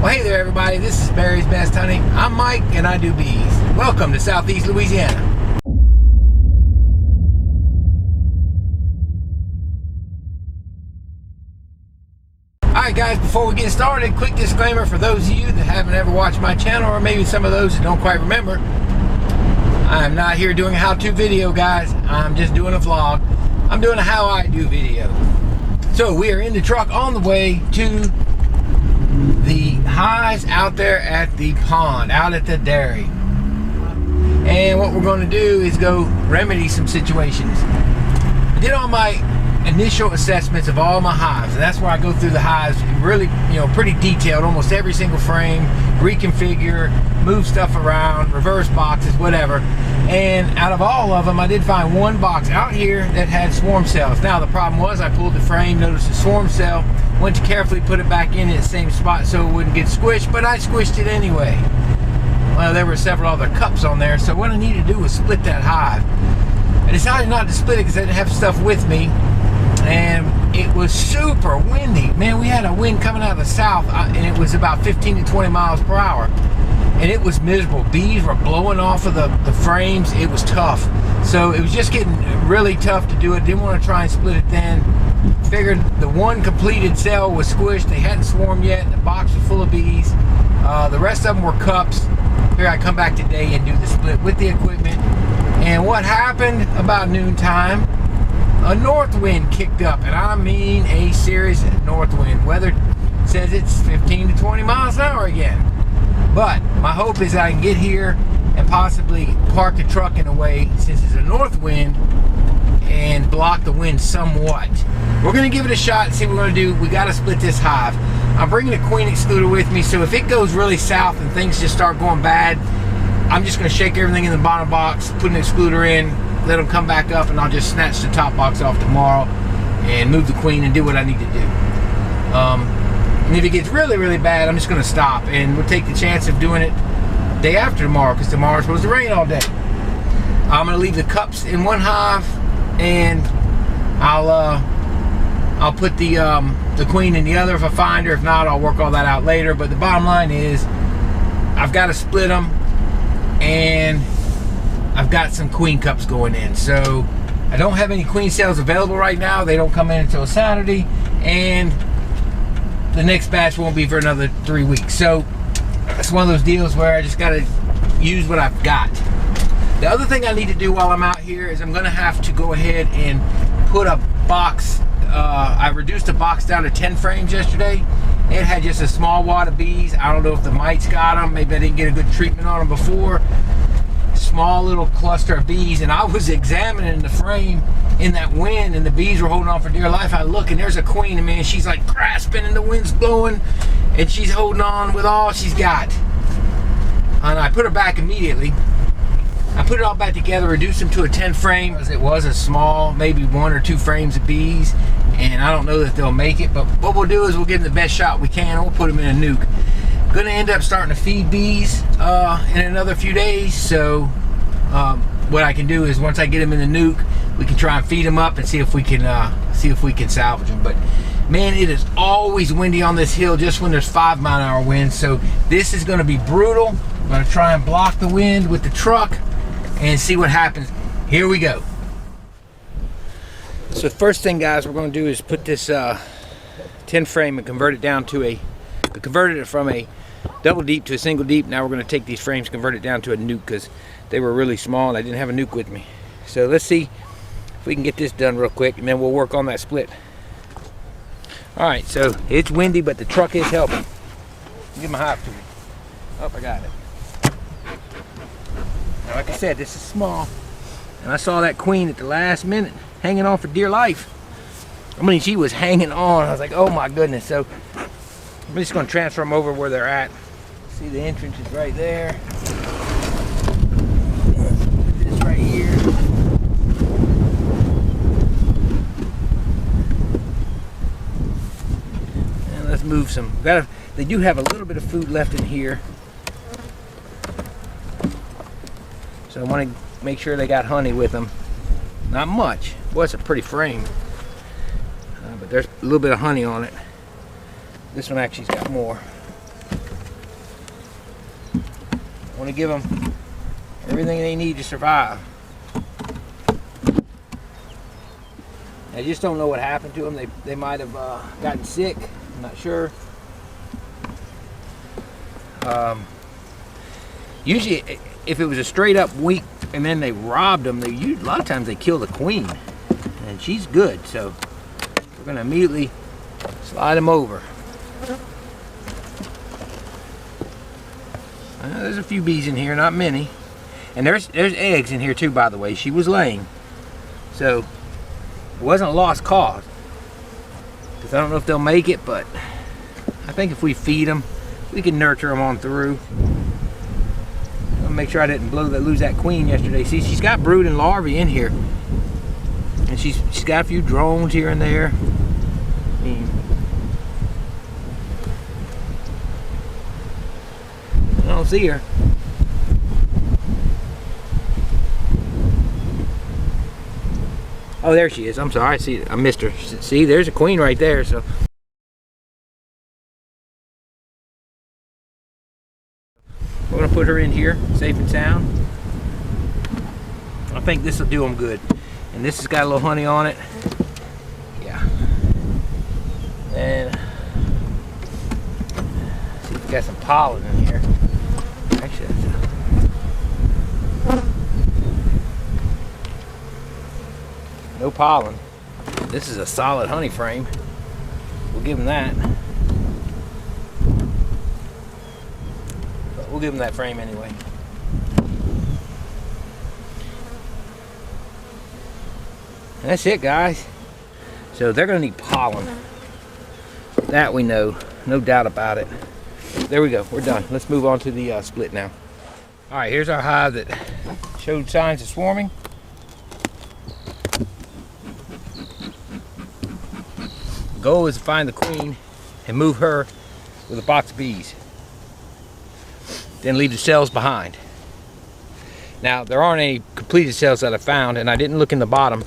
Well, hey there everybody, this is Barry's Best Honey. I'm Mike and I do bees. Welcome to Southeast Louisiana. Alright guys, before we get started, quick disclaimer for those of you that haven't ever watched my channel, or maybe some of those that don't quite remember. I'm not here doing a how-to video, guys. I'm just doing a vlog. I'm doing a how I do video. So we are in the truck on the way to the hives out there at the pond, out at the dairy. And what we're going to do is go remedy some situations. I did all my initial assessments of all my hives, and that's where I go through the hives really, pretty detailed, almost every single frame, reconfigure, move stuff around, reverse boxes, whatever. And out of all of them, I did find one box out here that had swarm cells. Now the problem was I pulled the frame, noticed the swarm cell, went to carefully put it back in the same spot so it wouldn't get squished, but I squished it anyway. Well, there were several other cups on there, so what I needed to do was split that hive. I decided not to split it because I didn't have stuff with me, and it was super windy. Man, we had a wind coming out of the south, and it was about 15 to 20 miles per hour, and it was miserable. Bees were blowing off of the frames. It was tough. So it was just getting really tough to do it. Didn't want to try and split it then. Figured the one completed cell was squished. They hadn't swarmed yet. The box was full of bees. The rest of them were cups. Figured I'd come back today and do the split with the equipment. And what happened about noontime, a north wind kicked up, and I mean a serious north wind. Weather says it's 15 to 20 miles an hour again. But my hope is I can get here and possibly park the truck in a way, since it's a north wind, and block the wind somewhat. We're going to give it a shot and see what we're going to do. We got to split this hive. I'm bringing a queen excluder with me, so if it goes really south and things just start going bad, I'm just going to shake everything in the bottom box, put an excluder in, let them come back up, and I'll just snatch the top box off tomorrow and move the queen and do what I need to do. And if it gets really, really bad, I'm just going to stop, and we'll take the chance of doing it day after tomorrow, because tomorrow's supposed to rain all day. I'm going to leave the cups in one hive, and I'll put the queen in the other if I find her. If not, I'll work all that out later. But the bottom line is I've got to split them, and I've got some queen cups going in. So I don't have any queen cells available right now. They don't come in until Saturday, and the next batch won't be for another 3 weeks. So it's one of those deals where I just got to use what I've got. The other thing I need to do while I'm out here is I'm going to have to go ahead and put a box. I reduced the box down to 10 frames yesterday. It had just a small wad of bees. I don't know if the mites got them. Maybe I didn't get a good treatment on them before. Small little cluster of bees, and I was examining the frame in that wind, and the bees were holding on for dear life. I look, and there's a queen, and man, she's like grasping, and the wind's blowing, and she's holding on with all she's got. And I put her back immediately. I put it all back together, reduced them to a 10 frame, because it was a small, maybe 1 or 2 frames of bees, and I don't know that they'll make it, but what we'll do is we'll give them the best shot we can, and we'll put them in a nuke. Gonna end up starting to feed bees in another few days, so what I can do is once I get them in the nuke, we can try and feed them up and see if we can salvage them. But man, it is always windy on this hill just when there's 5-mile-an-hour winds, so this is going to be brutal. I'm going to try and block the wind with the truck and see what happens. Here we go. So the first thing, guys, we're going to do is put this 10 frame and convert it down to we converted it from a double deep to a single deep. Now we're going to take these frames, convert it down to a nuke, because they were really small and I didn't have a nuke with me. So let's see if we can get this done real quick, and then we'll work on that split. Alright, so it's windy, but the truck is helping. Get my hive to me. Oh, I got it. Now, like I said, this is small, and I saw that queen at the last minute hanging on for dear life. I mean, she was hanging on. I was like, oh my goodness. So I'm just going to transfer them over where they're at. See, the entrance is right there. Put this right here. And let's move some. They do have a little bit of food left in here. So I want to make sure they got honey with them. Not much. Boy, it's a pretty frame. But there's a little bit of honey on it. This one actually's got more. Want to give them everything they need to survive. I just don't know what happened to them. They might have gotten sick. I'm not sure. Usually, if it was a straight up week and then they robbed them, a lot of times they kill the queen, and she's good. So we're gonna immediately slide them over. There's a few bees in here, not many, and there's eggs in here too. By the way, she was laying, so it wasn't a lost cause. Because I don't know if they'll make it, but I think if we feed them, we can nurture them on through. I'll make sure I didn't lose that queen yesterday. See, she's got brood and larvae in here, and she's got a few drones here and there. I mean, I don't see her. Oh, there she is. I'm sorry. See, I missed her. See, there's a queen right there. So we're gonna put her in here, safe and sound. I think this will do them good. And this has got a little honey on it. Yeah. And see, it's got some pollen in here. Actually, no pollen. This is a solid honey frame. We'll give them that. But we'll give them that frame anyway. And that's it, guys. So they're going to need pollen. That we know. No doubt about it. There we go. We're done. Let's move on to the split now. Alright, here's our hive that showed signs of swarming. The goal is to find the queen and move her with a box of bees. Then leave the cells behind. Now, there aren't any completed cells that I found, and I didn't look in the bottom.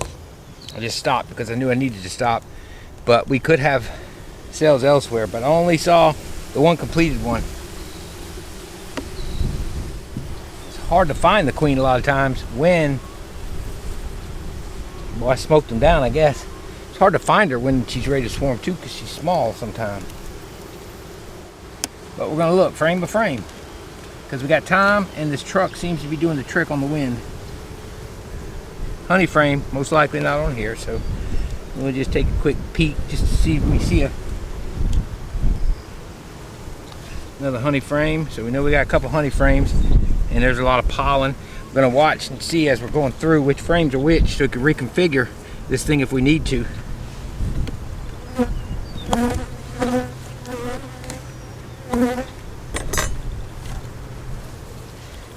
I just stopped because I knew I needed to stop. But we could have cells elsewhere, but I only saw the one completed one. It's hard to find the queen a lot of times when, well, I smoked them down, I guess. It's hard to find her when she's ready to swarm too, because she's small sometimes. But we're gonna look frame by frame, because we got time, and this truck seems to be doing the trick on the wind. Honey frame, most likely not on here, so we'll just take a quick peek just to see if we see another honey frame. So we know we got a couple honey frames, and there's a lot of pollen. We're gonna watch and see as we're going through which frames are which, so we can reconfigure this thing if we need to.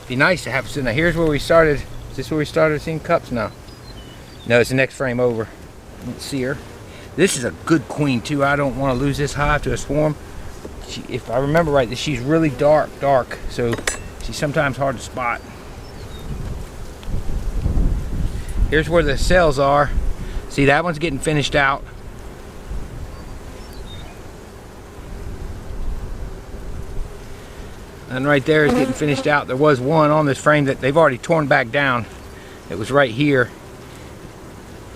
Be nice to have. So now here's where we started. Is this where we started seeing cups now? No, it's the next frame over. Let's see her. This is a good queen too. I don't want to lose this hive to a swarm. If I remember right, she's really dark, so she's sometimes hard to spot. Here's where the cells are. See, that one's getting finished out. And right there is getting finished out. There was one on this frame that they've already torn back down. It was right here.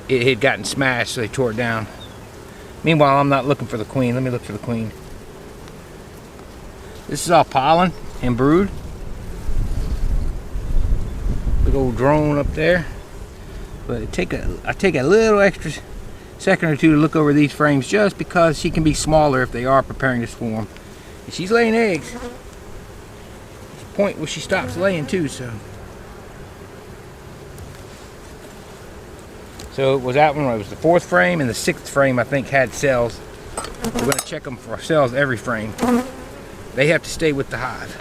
It had gotten smashed, so they tore it down. Meanwhile, I'm not looking for the queen. Let me look for the queen. This is all pollen and brood. Big old drone up there. But I take a little extra second or two to look over these frames, just because she can be smaller if they are preparing to swarm. And she's laying eggs. There's a point where she stops laying too, so. So it was that one. It was the 4th frame, and the 6th frame I think had cells. We're going to check them for cells every frame. They have to stay with the hive.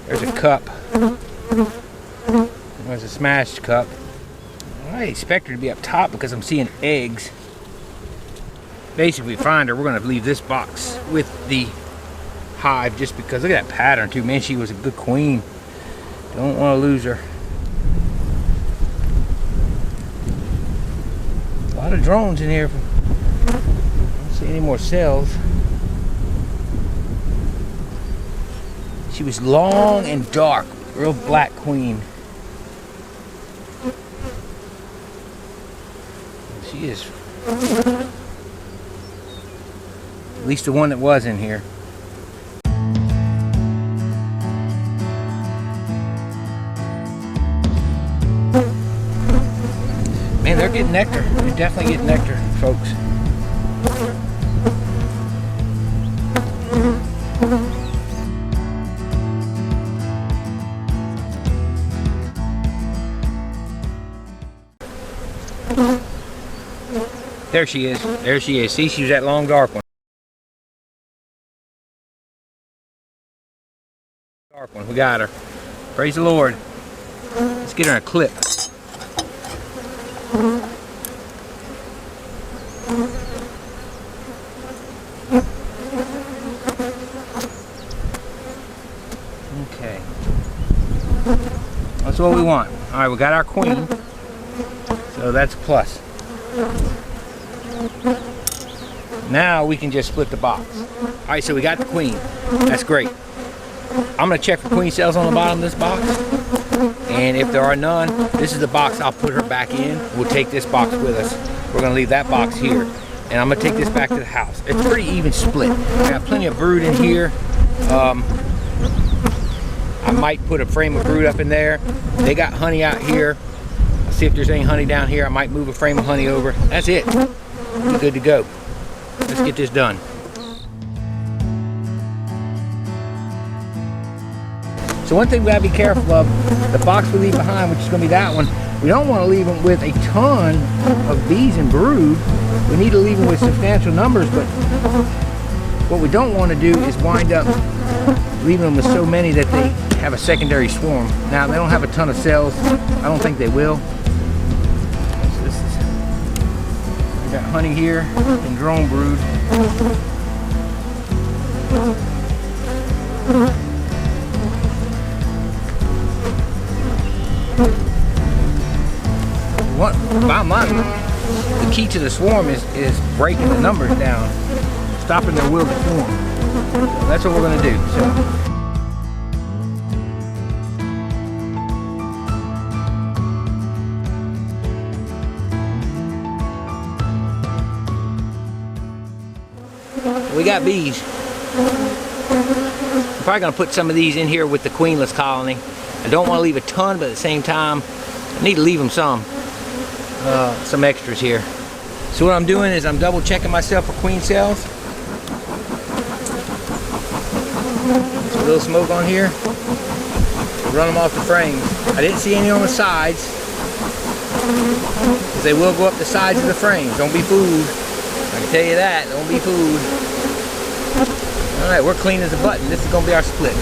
There's a cup. There's a smashed cup. I expect her to be up top because I'm seeing eggs. Basically, if we find her, we're going to leave this box with the hive, just because look at that pattern too. Man, she was a good queen. Don't want to lose her. A lot of drones in here. I don't see any more cells. She was long and dark, real black queen. She is, at least the one that was in here. Man, they're getting nectar. They're definitely getting nectar, folks. There she is. There she is. See, she was that long dark one. Dark one. We got her. Praise the Lord. Let's get her in a clip. Okay. That's what we want. Alright, we got our queen. So that's a plus. Now we can just split the box. Alright, so we got the queen. That's great. I'm going to check for queen cells on the bottom of this box. And if there are none, this is the box I'll put her back in. We'll take this box with us. We're going to leave that box here. And I'm going to take this back to the house. It's pretty even split. I got plenty of brood in here. I might put a frame of brood up in there. They got honey out here. I'll see if there's any honey down here. I might move a frame of honey over. That's it. We're good to go. Let's get this done. So one thing we gotta be careful of, the box we leave behind, which is gonna be that one, we don't want to leave them with a ton of bees and brood. We need to leave them with substantial numbers, but what we don't want to do is wind up leaving them with so many that they have a secondary swarm. Now, they don't have a ton of cells. I don't think they will. So this is, we got honey here and drone brood. The key to the swarm is breaking the numbers down, stopping their will to form. So that's what we're going to do. So we got bees. I'm probably going to put some of these in here with the queenless colony. I don't want to leave a ton, but at the same time, I need to leave them some extras here. So what I'm doing is I'm double checking myself for queen cells. Just a little smoke on here. Run them off the frames. I didn't see any on the sides, because they will go up the sides of the frames. Don't be fooled. I can tell you that. Don't be fooled. Alright, we're clean as a button. This is going to be our split.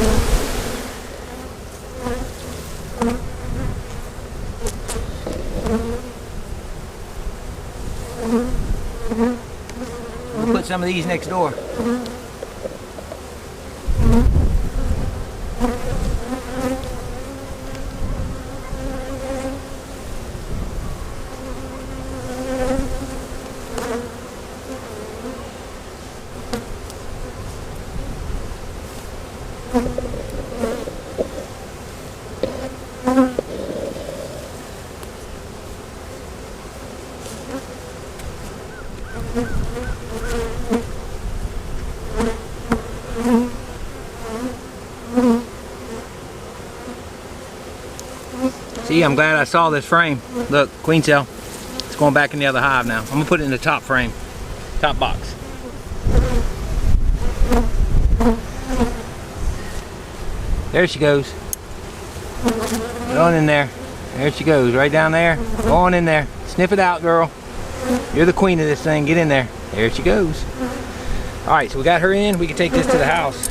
We'll put some of these next door. See, I'm glad I saw this frame. Look, queen cell. It's going back in the other hive now. I'm going to put it in the top frame, top box. There she goes. Get on in there. There she goes, right down there. Go on in there. Sniff it out, girl. You're the queen of this thing. Get in there. There she goes. Alright, so we got her in. We can take this to the house.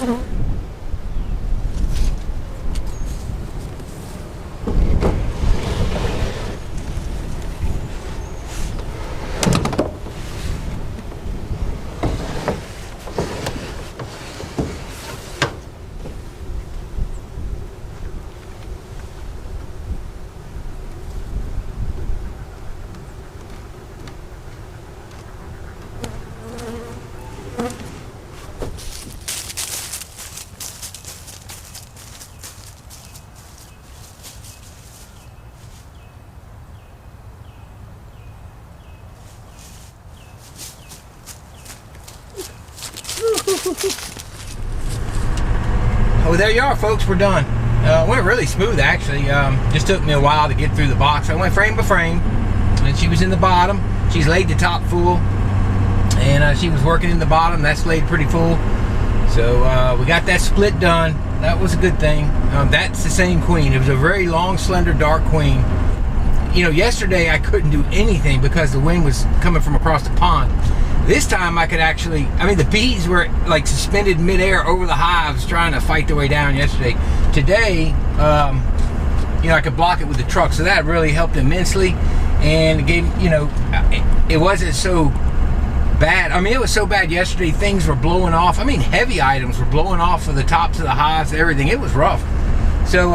Oh, there you are, folks. We're done. Went really smooth, actually. Just took me a while to get through the box. I went frame by frame, and she was in the bottom. She's laid the top full, and she was working in the bottom. That's laid pretty full. So we got that split done. That was a good thing. That's the same queen. It was a very long, slender, dark queen. You know, yesterday I couldn't do anything because the wind was coming from across the pond. This time I could actually, I mean, the bees were like suspended midair over the hives trying to fight their way down yesterday. Today, you know, I could block it with the truck, so that really helped immensely. And it gave, you know, it wasn't so bad. I mean, it was so bad yesterday, things were blowing off. I mean, heavy items were blowing off of the tops of the hives, everything. It was rough. So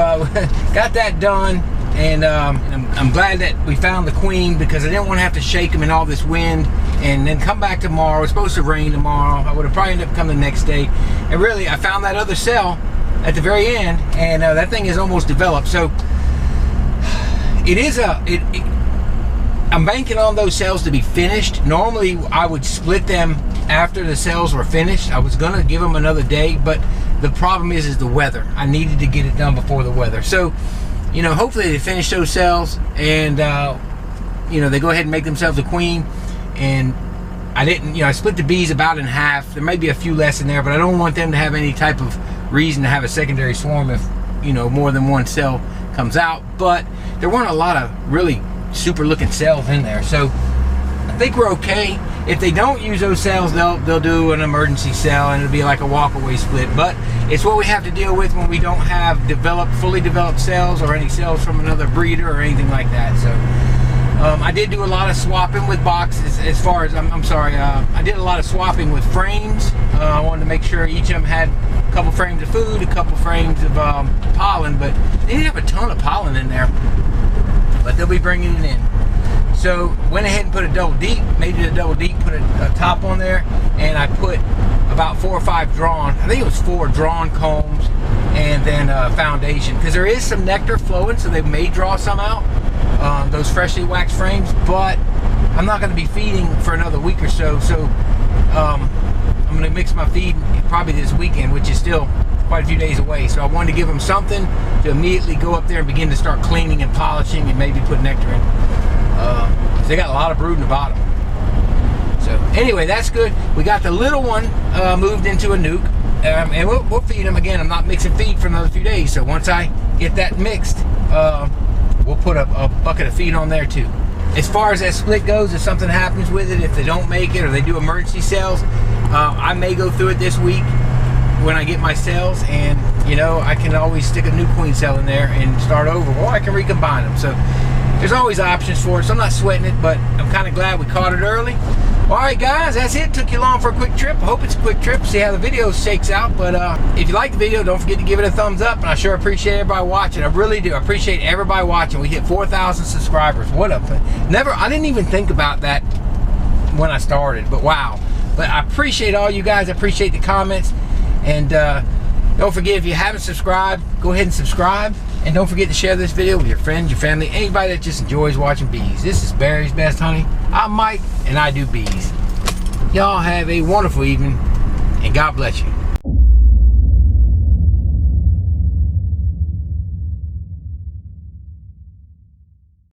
got that done. And I'm glad that we found the queen, because I didn't want to have to shake them in all this wind and then come back tomorrow. It's supposed to rain tomorrow. I would have probably ended up coming the next day. And really, I found that other cell at the very end, and that thing is almost developed. So it is I'm banking on those cells to be finished. Normally, I would split them after the cells were finished. I was going to give them another day, but the problem is the weather. I needed to get it done before the weather. So, you know, hopefully they finish those cells, and you know, they go ahead and make themselves a queen. And I didn't, you know, I split the bees about in half. There may be a few less in there, but I don't want them to have any type of reason to have a secondary swarm if, you know, more than one cell comes out. But there weren't a lot of really super looking cells in there, so I think we're okay. If they don't use those cells, they'll do an emergency cell, and it'll be like a walk-away split. But it's what we have to deal with when we don't have fully developed cells, or any cells from another breeder or anything like that. So I did do a lot of swapping with boxes. As far as I did a lot of swapping with frames. I wanted to make sure each of them had a couple frames of food, a couple frames of pollen, but they didn't have a ton of pollen in there. But they'll be bringing it in. So went ahead and put a double deep, made it a double deep, put a top on there, and I put about 4 or 5 drawn, I think it was 4 drawn combs, and then foundation, because there is some nectar flowing, so they may draw some out, those freshly waxed frames. But I'm not going to be feeding for another week or so, so I'm going to mix my feed probably this weekend, which is still quite a few days away. So I wanted to give them something to immediately go up there and begin to start cleaning and polishing, and maybe put nectar in. They got a lot of brood in the bottom. So anyway, that's good. We got the little one moved into a nuke, and we'll feed them again. I'm not mixing feed for another few days, so once I get that mixed, we'll put a bucket of feed on there too. As far as that split goes, if something happens with it, if they don't make it or they do emergency cells, I may go through it this week when I get my cells, and you know, I can always stick a new queen cell in there and start over, or I can recombine them. So there's always options for it, so I'm not sweating it, but I'm kind of glad we caught it early. Alright guys, that's it. Took you long for a quick trip. I hope it's a quick trip, see how the video shakes out. But if you like the video, don't forget to give it a thumbs up, and I sure appreciate everybody watching. I really do. I appreciate everybody watching. We hit 4,000 subscribers. What up? I didn't even think about that when I started, but wow. But I appreciate all you guys. I appreciate the comments. And don't forget, if you haven't subscribed, go ahead and subscribe. And don't forget to share this video with your friends, your family, anybody that just enjoys watching bees. This is Barry's Best Honey. I'm Mike, and I do bees. Y'all have a wonderful evening, and God bless you.